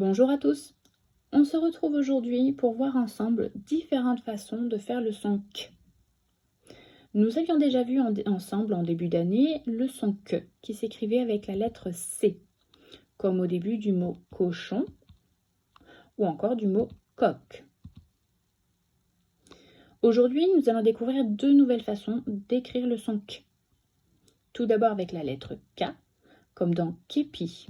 Bonjour à tous, on se retrouve aujourd'hui pour voir ensemble différentes façons de faire le son K. Nous avions déjà vu ensemble en début d'année le son K qui s'écrivait avec la lettre C, comme au début du mot cochon ou encore du mot coq. Aujourd'hui, nous allons découvrir deux nouvelles façons d'écrire le son K. Tout d'abord avec la lettre K, comme dans képi.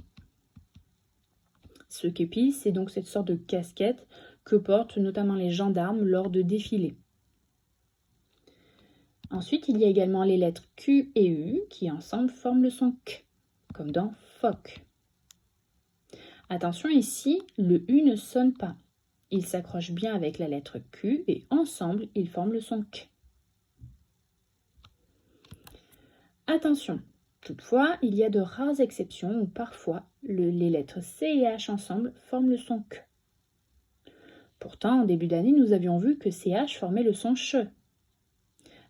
Ce képi, c'est donc cette sorte de casquette que portent notamment les gendarmes lors de défilés. Ensuite, il y a également les lettres Q et U qui ensemble forment le son K, comme dans phoque. Attention ici, le U ne sonne pas. Il s'accroche bien avec la lettre Q et ensemble, ils forment le son K. Attention, toutefois, il y a de rares exceptions où parfois les lettres C et H ensemble forment le son K. Pourtant, en début d'année, nous avions vu que CH formait le son CH.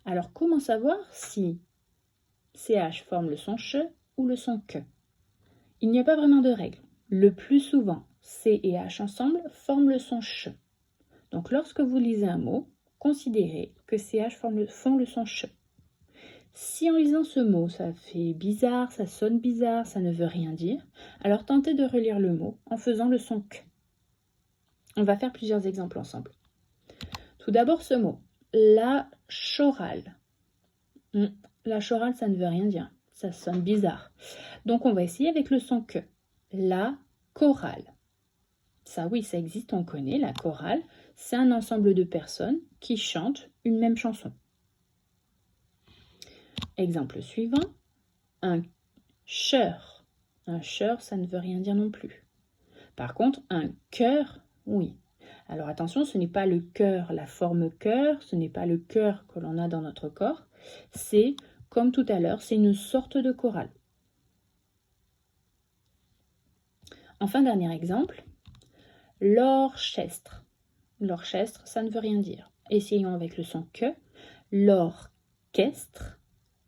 Alors, comment savoir si CH forme le son CH ou le son K? Il n'y a pas vraiment de règle. Le plus souvent, C et H ensemble forment le son CH. Donc, lorsque vous lisez un mot, considérez que CH font le son CH. Si en lisant ce mot, ça fait bizarre, ça sonne bizarre, ça ne veut rien dire, alors tentez de relire le mot en faisant le son K. On va faire plusieurs exemples ensemble. Tout d'abord ce mot, la chorale. La chorale, ça ne veut rien dire, ça sonne bizarre. Donc on va essayer avec le son K. La chorale. Ça oui, ça existe, on connaît, la chorale. C'est un ensemble de personnes qui chantent une même chanson. Exemple suivant, un chœur. Un chœur, ça ne veut rien dire non plus. Par contre, un chœur, oui. Alors attention, ce n'est pas le cœur, la forme cœur, ce n'est pas le cœur que l'on a dans notre corps. C'est, comme tout à l'heure, c'est une sorte de chorale. Enfin, dernier exemple, l'orchestre. L'orchestre, ça ne veut rien dire. Essayons avec le son que. L'orchestre,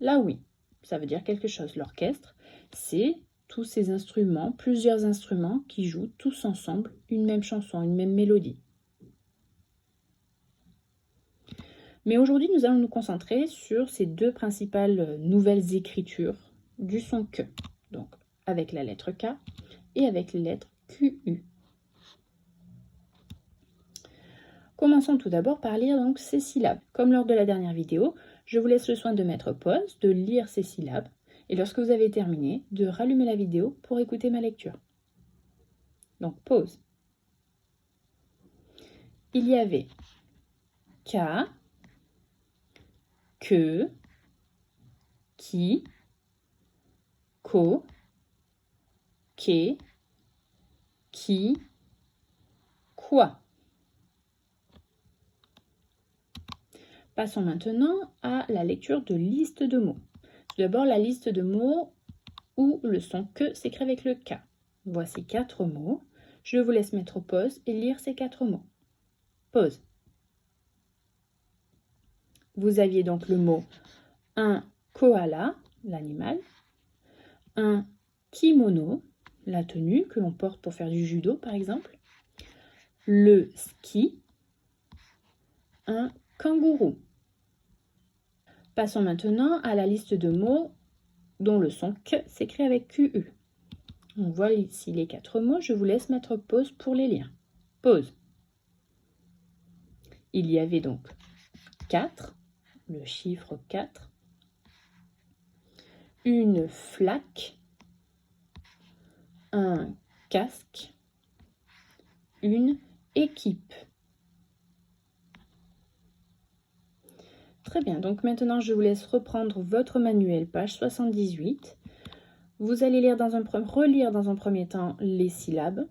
là oui, ça veut dire quelque chose. L'orchestre, c'est tous ces instruments, plusieurs instruments qui jouent tous ensemble une même chanson, une même mélodie. Mais aujourd'hui, nous allons nous concentrer sur ces deux principales nouvelles écritures du son K. Donc, avec la lettre K et avec les lettres QU. Commençons tout d'abord par lire donc ces syllabes. Comme lors de la dernière vidéo, je vous laisse le soin de mettre pause, de lire ces syllabes, et lorsque vous avez terminé, de rallumer la vidéo pour écouter ma lecture. Donc, pause. Il y avait K, que, qui, ko, que, qui, quoi. Passons maintenant à la lecture de liste de mots. Tout d'abord, la liste de mots où le son que s'écrit avec le K. Voici 4 mots. Je vous laisse mettre pause et lire ces 4 mots. Pause. Vous aviez donc le mot un koala, l'animal, un kimono, la tenue que l'on porte pour faire du judo par exemple, le ski, un kangourou. Passons maintenant à la liste de mots dont le son K s'écrit avec QU. On voit ici les 4 mots, je vous laisse mettre pause pour les lire. Pause. Il y avait donc 4, le chiffre 4, une flaque, un casque, une équipe. Très bien, donc maintenant je vous laisse reprendre votre manuel, page 78. Vous allez relire dans un premier temps les syllabes.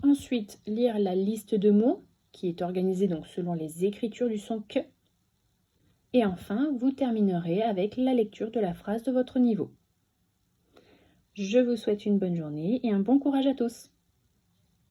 Ensuite, lire la liste de mots qui est organisée donc selon les écritures du son K. Et enfin, vous terminerez avec la lecture de la phrase de votre niveau. Je vous souhaite une bonne journée et un bon courage à tous.